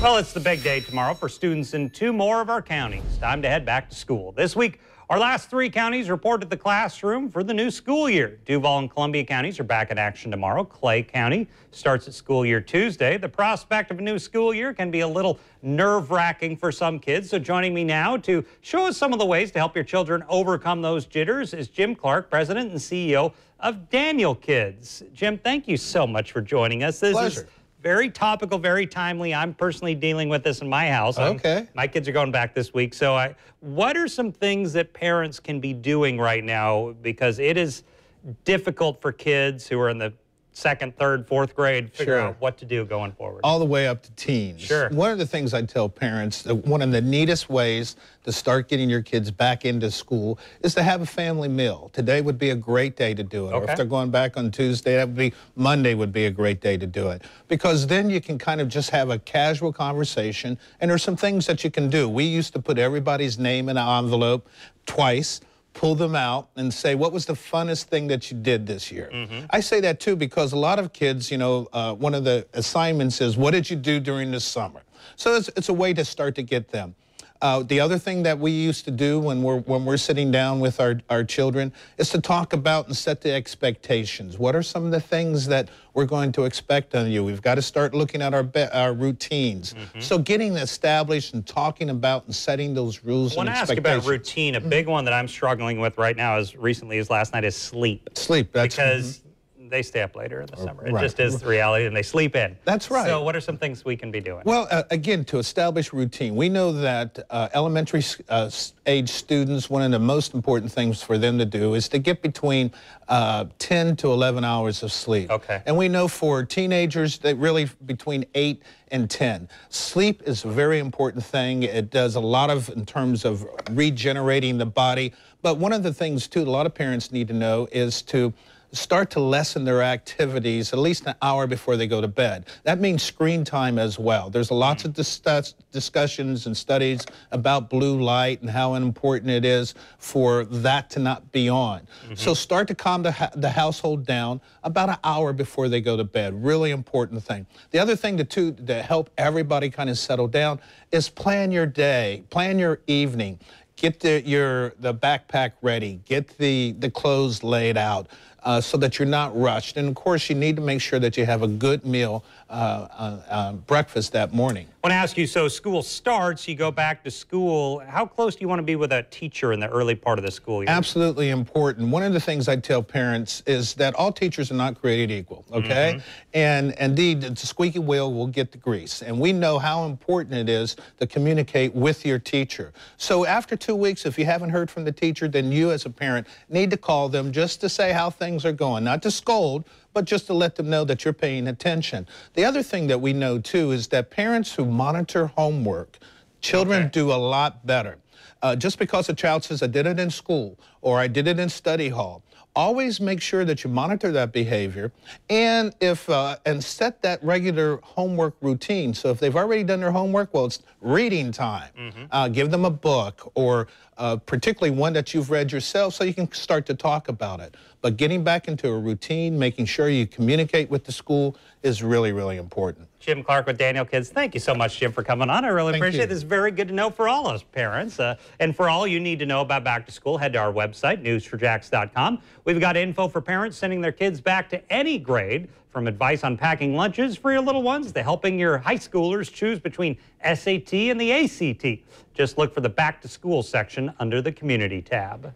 Well, it's the big day tomorrow for students in 2 more of our counties. Time to head back to school. This week, our last 3 counties report to the classroom for the new school year. Duval and Columbia counties are back in action tomorrow. Clay County starts its school year Tuesday. The prospect of a new school year can be a little nerve-wracking for some kids. So joining me now to show us some of the ways to help your children overcome those jitters is Jim Clark, President and CEO of Daniel Kids. Jim, thank you so much for joining us. This Pleasure. is very topical, very timely. I'm personally dealing with this in my house. Okay. My kids are going back this week. So what are some things that parents can be doing right now? Because it is difficult for kids who are in the 2nd, 3rd, 4th grade to figure out what to do going forward. All the way up to teens. Sure. One of the things I tell parents, that one of the neatest ways to start getting your kids back into school is to have a family meal. Today would be a great day to do it. Okay. Or if they're going back on Tuesday, that would be Monday would be a great day to do it. Because then you can kind of just have a casual conversation, and there's some things that you can do. We used to put everybody's name in an envelope twice, pull them out and say, what was the funnest thing that you did this year? I say that too because a lot of kids, you know, one of the assignments is, what did you do during the summer? So it's a way to start to get them. The other thing that we used to do when we're sitting down with our children is to talk about and set the expectations. What are some of the things that we're going to expect on you? We've got to start looking at our routines. So getting established and talking about and setting those rules and expectations. I want to ask about routine. A big one that I'm struggling with right now, as recently as last night, is sleep. Sleep. That's because they stay up later in the summer. It Right. just is the reality, and they sleep in. That's right. So what are some things we can be doing? Well, again, to establish routine, we know that elementary age students, one of the most important things for them to do is to get between 10 to 11 hours of sleep. Okay. And we know for teenagers that really between 8 and 10. Sleep is a very important thing. It does a lot in terms of regenerating the body. But one of the things, too, a lot of parents need to know is to start to lessen their activities at least an hour before they go to bed. That means screen time as well. There's lots of discussions and studies about blue light and how important it is for that to not be on. So start to calm the household down about an hour before they go to bed. Really important thing. The other thing to help everybody kind of settle down is plan your day, plan your evening. Get the backpack ready, get the clothes laid out so that you're not rushed. And of course, you need to make sure that you have a good meal, breakfast that morning. I want to ask you, so school starts, you go back to school. How close do you want to be with a teacher in the early part of the school year? Absolutely important. One of the things I tell parents is that all teachers are not created equal, okay? And indeed, the squeaky wheel will get the grease. And we know how important it is to communicate with your teacher. So after 2 weeks, if you haven't heard from the teacher, then you as a parent need to call them just to say how things are going, not to scold, but just to let them know that you're paying attention. The other thing that we know, too, is that parents who monitor homework, children do a lot better. Just because a child says, I did it in school, or I did it in study hall, always make sure that you monitor that behavior and set that regular homework routine. So if they've already done their homework, well, it's reading time. Give them a book, or particularly one that you've read yourself, so you can start to talk about it. But getting back into a routine, making sure you communicate with the school is really, really important. Jim Clark with Daniel Kids. Thank you so much, Jim, for coming on. I really appreciate it. This is very good to know for all us parents. And for all you need to know about back to school, head to our website, newsforjacks.com. We've got info for parents sending their kids back to any grade, from advice on packing lunches for your little ones to helping your high schoolers choose between SAT and the ACT. Just look for the back to school section under the community tab.